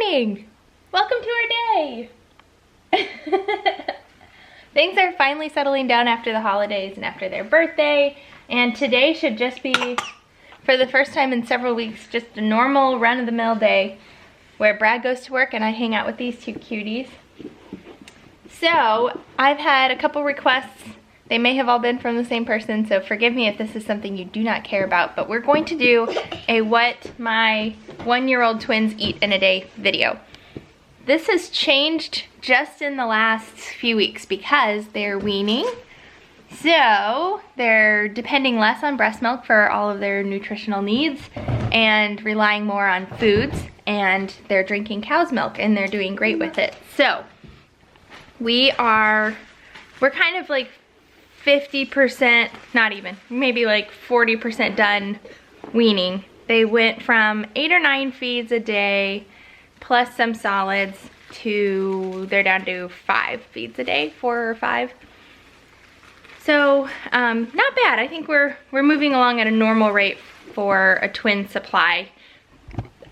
morning! Welcome to our day! Things are finally settling down after the holidays and after their birthday, and today should just be, for the first time in several weeks, just a normal run-of-the-mill day where Brad goes to work and I hang out with these two cuties. So, I've had a couple requests. They may have all been from the same person, so forgive me if this is something you do not care about, but we're going to do a what my one-year-old twins eat in a day video. This has changed just in the last few weeks because they're weaning. So they're depending less on breast milk for all of their nutritional needs and relying more on foods, and they're drinking cow's milk and they're doing great with it. So we're kind of like 50%, not even, maybe like 40% done weaning. They went from 8 or 9 feeds a day plus some solids to, they're down to 5 feeds a day, 4 or 5. So not bad. I think we're moving along at a normal rate for a twin supply.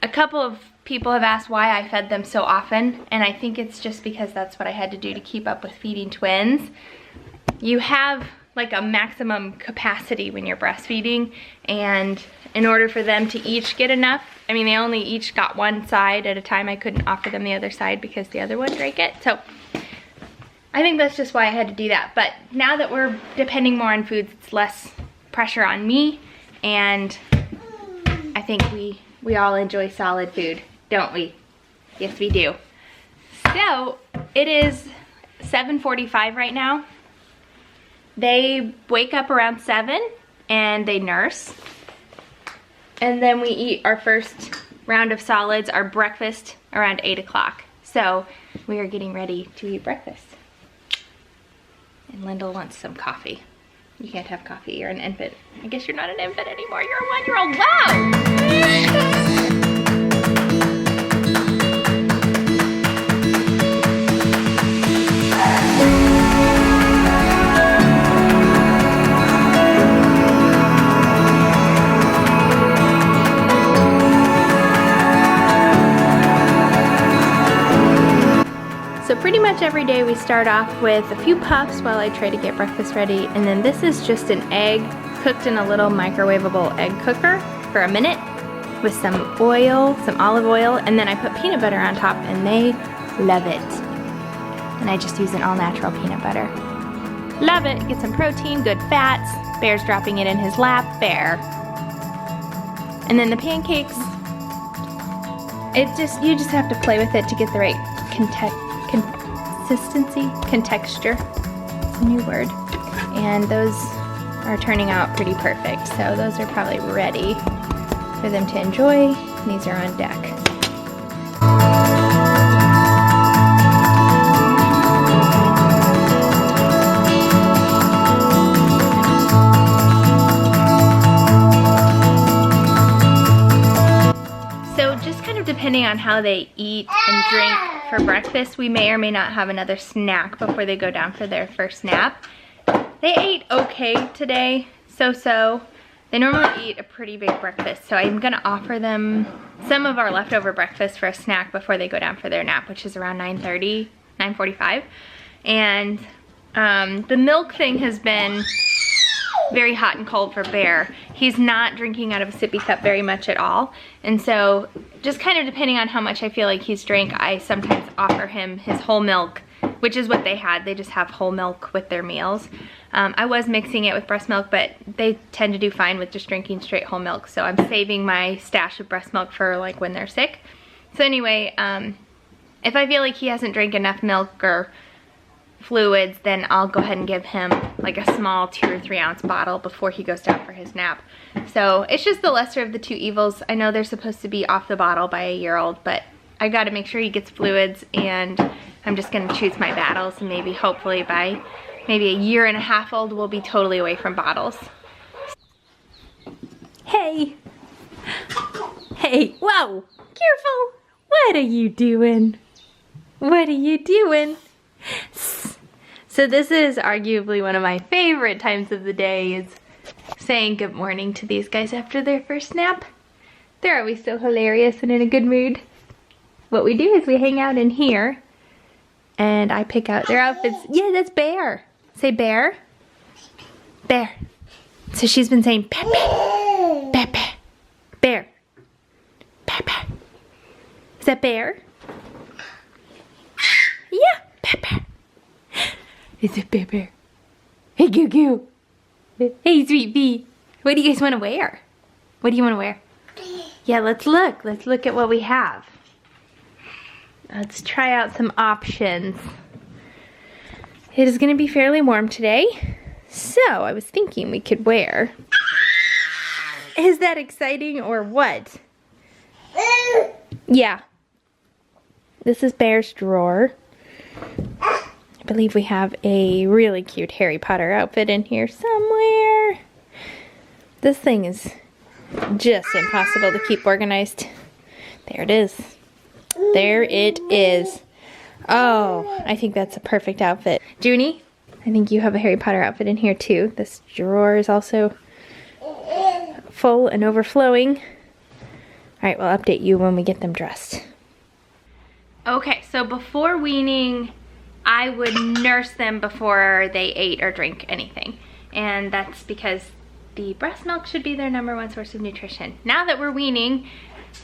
A couple of people have asked why I fed them so often, and I think it's just because that's what I had to do to keep up with feeding twins. You have like a maximum capacity when you're breastfeeding, and in order for them to each get enough, I mean, they only each got one side at a time. I couldn't offer them the other side because the other one drank it. So I think that's just why I had to do that. But now that we're depending more on foods, it's less pressure on me, and I think we all enjoy solid food, don't we? Yes, we do. So it is 7:45 right now. They wake up around 7 and they nurse. And then we eat our first round of solids, our breakfast, around 8 o'clock. So we are getting ready to eat breakfast. And Lyndle wants some coffee. You can't have coffee, you're an infant. I guess you're not an infant anymore, you're a 1-year-old. Wow! So pretty much every day we start off with a few puffs while I try to get breakfast ready, and then this is just an egg cooked in a little microwavable egg cooker for a minute with some oil, some olive oil, and then I put peanut butter on top and they love it. And I just use an all-natural peanut butter. Love it. Get some protein, good fats. Bear's dropping it in his lap. Bear. And then the pancakes, you just have to play with it to get the right consistency, contexture, it's a new word, and those are turning out pretty perfect, so those are probably ready for them to enjoy. These are on deck. So just kind of depending on how they eat and drink for breakfast, we may or may not have another snack before they go down for their first nap. They ate okay today, so. They normally eat a pretty big breakfast, so I'm gonna offer them some of our leftover breakfast for a snack before they go down for their nap, which is around 9:30, 9:45. And the milk thing has been very hot and cold for Bear. He's not drinking out of a sippy cup very much at all, and so just kind of depending on how much I feel like he's drank, I sometimes offer him his whole milk, which is what they had. They just have whole milk with their meals. I was mixing it with breast milk, but they tend to do fine with just drinking straight whole milk, so I'm saving my stash of breast milk for like when they're sick. So anyway, if I feel like he hasn't drank enough milk or fluids, then I'll go ahead and give him like a small 2 or 3 ounce bottle before he goes down for his nap. So it's just the lesser of the two evils. I know they're supposed to be off the bottle by a year-old, but I gotta make sure he gets fluids, and I'm just gonna choose my battles, and maybe hopefully by maybe a 1.5 years old we'll be totally away from bottles. Hey! Hey, whoa! Careful! What are you doing? What are you doing? So this is arguably one of my favorite times of the day, is saying good morning to these guys after their first nap. They're always so hilarious and in a good mood. what we do is we hang out in here and I pick out their outfits. Yeah, that's Bear. Say Bear. Bear. So she's been saying Bear, Bear, Bear, Bear, Bear, Bear, Bear. Is that Bear? Yeah, Bear, Bear. Is it Bear, Bear? Hey, Goo Goo. Hey, Sweet Bee. What do you guys want to wear? What do you want to wear? Yeah, let's look. Let's look at what we have. Let's try out some options. It is going to be fairly warm today, so I was thinking we could wear. Is that exciting or what? Yeah. This is Bear's drawer. I believe we have a really cute Harry Potter outfit in here somewhere. This thing is just impossible to keep organized. There it is. There it is. Oh, I think that's a perfect outfit. Junie, I think you have a Harry Potter outfit in here too. This drawer is also full and overflowing. All right, we'll update you when we get them dressed. Okay, so before weaning, I would nurse them before they ate or drank anything. And that's because the breast milk should be their #1 source of nutrition. Now that we're weaning,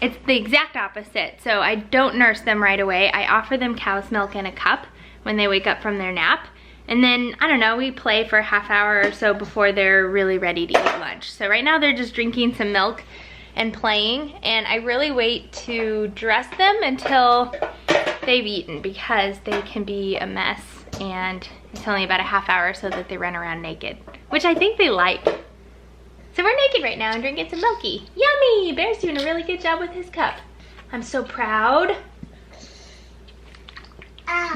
it's the exact opposite. So I don't nurse them right away. I offer them cow's milk in a cup when they wake up from their nap. And then, I don't know, we play for a half hour or so before they're really ready to eat lunch. So right now they're just drinking some milk and playing. And I really wait to dress them until they've eaten because they can be a mess. And it's only about a half hour so that they run around naked, which I think they like. So we're naked right now and drinking some milky. Yummy! Bear's doing a really good job with his cup. I'm so proud.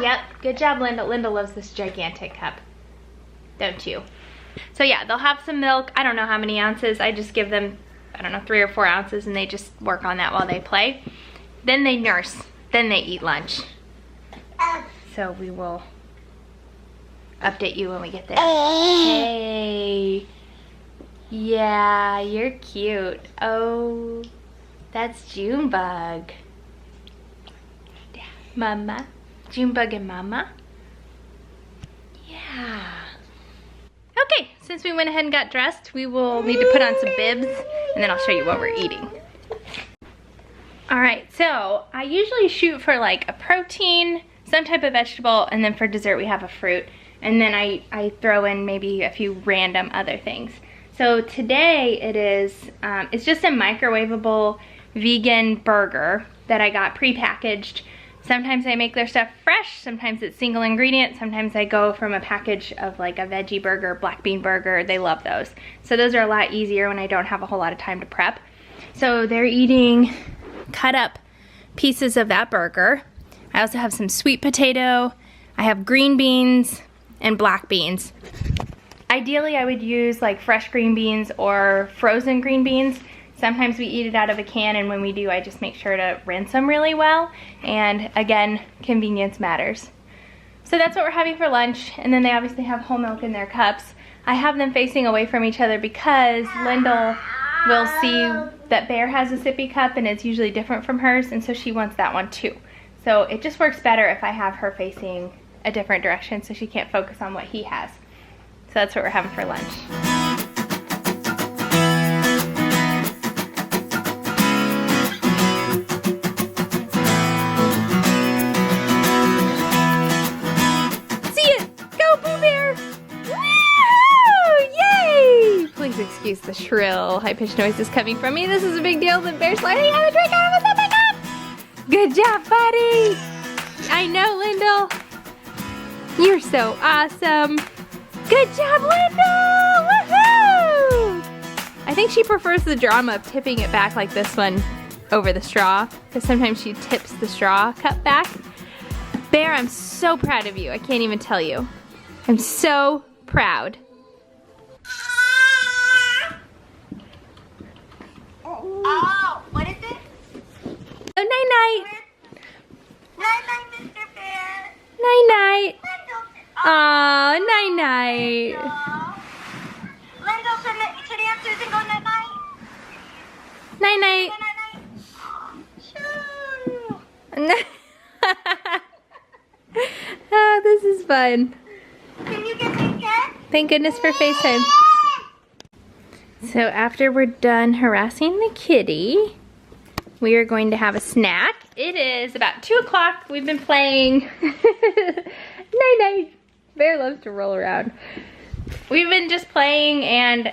Yep, good job, Lyndle. Lyndle loves this gigantic cup. Don't you? So yeah, they'll have some milk. I don't know how many ounces. I just give them, I don't know, 3 or 4 ounces and they just work on that while they play. Then they nurse. Then they eat lunch. So we will update you when we get there. Hey. Yeah, you're cute. Oh, that's Junebug. Yeah, Mama. Junebug and Mama. Yeah. Okay, since we went ahead and got dressed, we will need to put on some bibs, and then I'll show you what we're eating. All right, so I usually shoot for like a protein, some type of vegetable, and then for dessert we have a fruit. And then I throw in maybe a few random other things. So today it is, it's just a microwavable vegan burger that I got prepackaged. Sometimes I make their stuff fresh, sometimes it's single ingredient, sometimes I go from a package of like a veggie burger, black bean burger. They love those. So those are a lot easier when I don't have a whole lot of time to prep. So they're eating cut up pieces of that burger. I also have some sweet potato, I have green beans and black beans. Ideally, I would use like fresh green beans or frozen green beans. Sometimes we eat it out of a can, and when we do, I just make sure to rinse them really well. And again, convenience matters. So that's what we're having for lunch, and then they obviously have whole milk in their cups. I have them facing away from each other because Lyndle will see that Bear has a sippy cup, and it's usually different from hers, and so she wants that one too. So it just works better if I have her facing a different direction so she can't focus on what he has. So that's what we're having for lunch. See it! Go, Boo Bear! Woo! Yay! Please excuse the shrill, high-pitched noises coming from me. This is a big deal that Bear's learning how to drink out of a sippy cup! Good job, buddy! I know, Lyndle. You're so awesome. Good job, Lyndle! Woohoo! I think she prefers the drama of tipping it back like this one over the straw, because sometimes she tips the straw cup back. Bear, I'm so proud of you. I can't even tell you. I'm so proud. Oh, what is it? Oh, night-night. Night-night, Mr. Bear. Night-night. Lyndle. Aw, night-night. Lyndle, should Aunt Susan go night-night? Night-night. Night-night. Shoo. Oh, this is fun. Can you get me cat? Thank goodness for FaceTime. So after we're done harassing the kitty, we are going to have a snack. It is about 2 o'clock. We've been playing. Night-night. Bear loves to roll around. We've been just playing and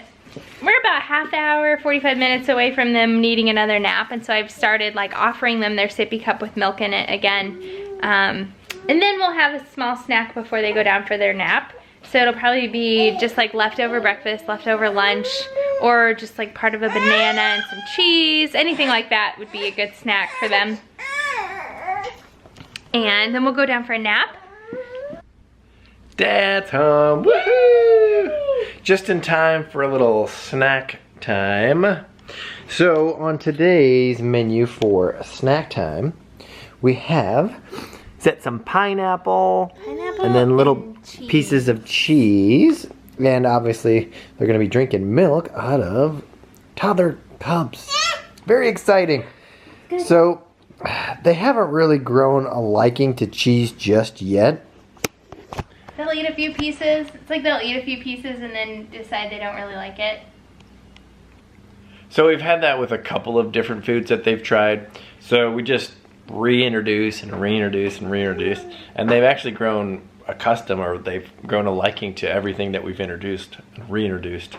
we're about half hour, 45 minutes away from them needing another nap. And so I've started like offering them their sippy cup with milk in it again. And then we'll have a small snack before they go down for their nap. So it'll probably be just like leftover breakfast, leftover lunch, or just like part of a banana and some cheese. Anything like that would be a good snack for them. And then we'll go down for a nap. Dad's home, woohoo! Just in time for a little snack time. So on today's menu for snack time, we have some pineapple and then little pieces of cheese. And obviously they're gonna be drinking milk out of toddler tubs. Very exciting. So they haven't really grown a liking to cheese just yet. They'll eat a few pieces. It's like they'll eat a few pieces and then decide they don't really like it. So we've had that with a couple of different foods that they've tried. So we just reintroduce and reintroduce and reintroduce. And they've actually grown accustomed, or they've grown a liking to everything that we've introduced and reintroduced.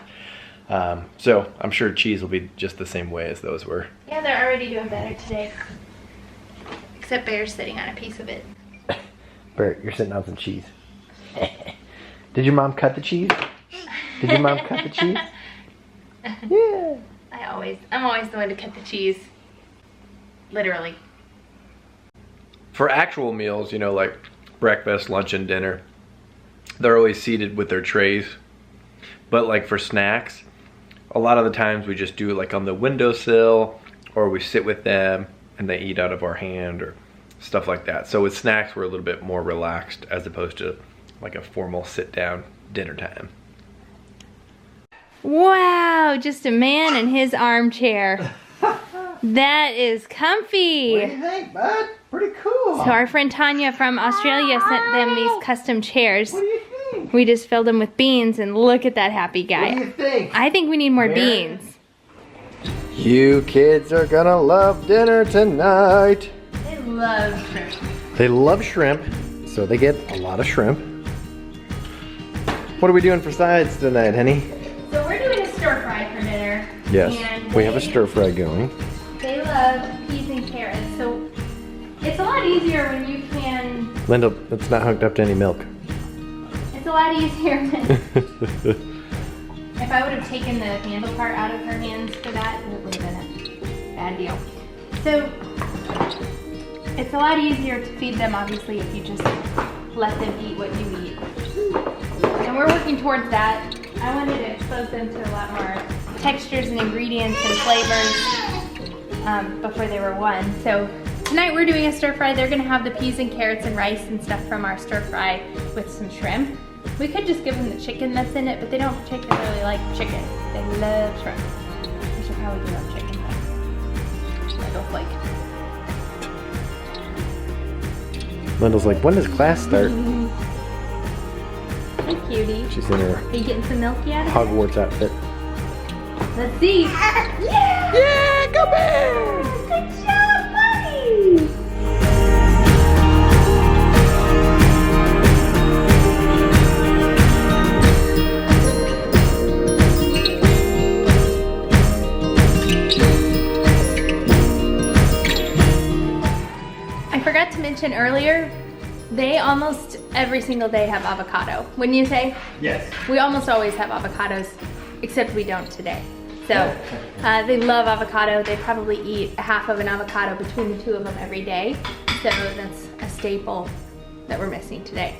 So I'm sure cheese will be just the same way as those were. Yeah, they're already doing better today. Except Bear's sitting on a piece of it. Bert, you're sitting on some cheese. Did your mom cut the cheese? Did your mom cut the cheese? Yeah. I'm always the one to cut the cheese. Literally. For actual meals, you know, like breakfast, lunch, and dinner, they're always seated with their trays. But like for snacks, a lot of the times we just do it like on the windowsill, or we sit with them and they eat out of our hand or stuff like that. So with snacks, we're a little bit more relaxed as opposed to like a formal sit down dinner time. Wow, just a man in his armchair. That is comfy. What do you think, bud? Pretty cool. So our friend Tanya from Australia sent them these custom chairs. What do you think? We just filled them with beans and look at that happy guy. What do you think? I think we need more Mary? beans. You kids are gonna love dinner tonight. They love shrimp. They love shrimp, so they get a lot of shrimp. What are we doing for sides tonight, honey? So we're doing a stir fry for dinner. Yes, And we have a stir fry going. They love peas and carrots, so it's a lot easier when you can. Lyndle, it's not hooked up to any milk. It's a lot easier when. If I would have taken the handle part out of her hands for that, it would have been a bad deal. So it's a lot easier to feed them, obviously, if you just let them eat what you eat. And we're working towards that. I wanted to expose them to a lot more textures and ingredients and flavors before they were 1. So tonight we're doing a stir fry. They're gonna have the peas and carrots and rice and stuff from our stir fry with some shrimp. We could just give them the chicken that's in it, but they don't particularly like chicken. They love shrimp. We should probably give them chicken though. Lyndle's like. Lyndle's like, when does class start? Hey cutie. She's in her Are you getting some milk yet? Hogwarts outfit. Let's see. Yeah! Yeah, go Bear! Good job, buddy! I forgot to mention earlier, they almost every single day have avocado. Wouldn't you say? Yes. We almost always have avocados, except we don't today. So they love avocado. They probably eat half of an avocado between the 2 of them every day. So that's a staple that we're missing today.